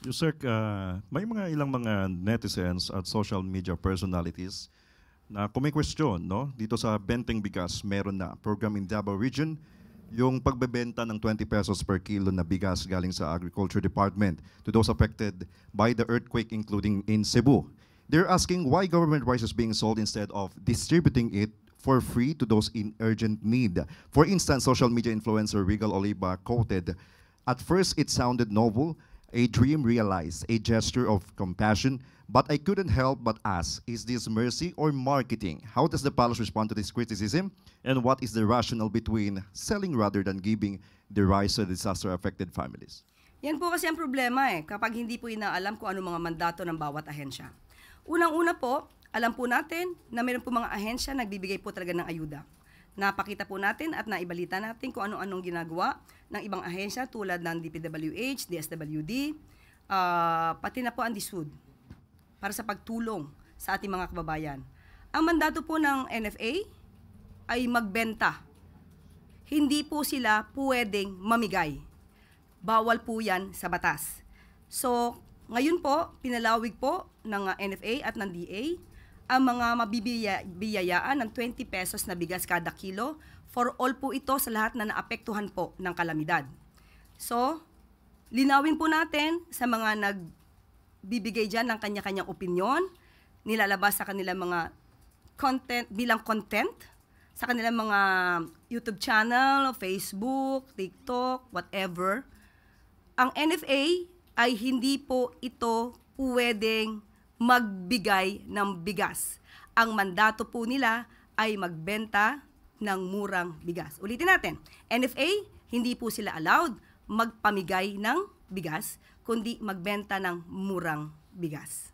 Yusek, may ilang mga netizens at social media personalities na question, no? Dito sa Benteng Bigas, meron na program in Davao Region, yung pagbebenta ng 20 pesos per kilo na bigas galing sa Agriculture Department to those affected by the earthquake, including in Cebu. They're asking why government rice is being sold instead of distributing it for free to those in urgent need. For instance, social media influencer Regal Oliva quoted, "At first it sounded novel, a dream realized, a gesture of compassion, but I couldn't help but ask, is this mercy or marketing? How does the palace respond to this criticism? And what is the rationale between selling rather than giving the rice to disaster-affected families?" Yan po kasi ang problema kapag hindi po inaalam kung ano mga mandato ng bawat ahensya. Unang-una po, alam po natin na mayroon po mga ahensya nagbibigay po talaga ng ayuda. Napakita po natin at naibalita natin kung ano-anong ginagawa ng ibang ahensya tulad ng DPWH, DSWD, pati na po ang DSUD para sa pagtulong sa ating mga kababayan. Ang mandato po ng NFA ay magbenta. Hindi po sila pwedeng mamigay. Bawal po yan sa batas. So, ngayon po, pinalawig po ng NFA at ng DA ang mga mabibiyayaan ng 20 pesos na bigas kada kilo for all po ito sa lahat na naapektuhan po ng kalamidad. So, linawin po natin sa mga nagbibigay dyan ng kanya-kanyang opinyon, nilalabas sa kanilang mga content, bilang content, sa kanilang mga YouTube channel, Facebook, TikTok, whatever. Ang NFA ay hindi po ito pwedeng magbigay ng bigas. Ang mandato po nila ay magbenta ng murang bigas. Ulitin natin, NFA, hindi po sila allowed magpamigay ng bigas, kundi magbenta ng murang bigas.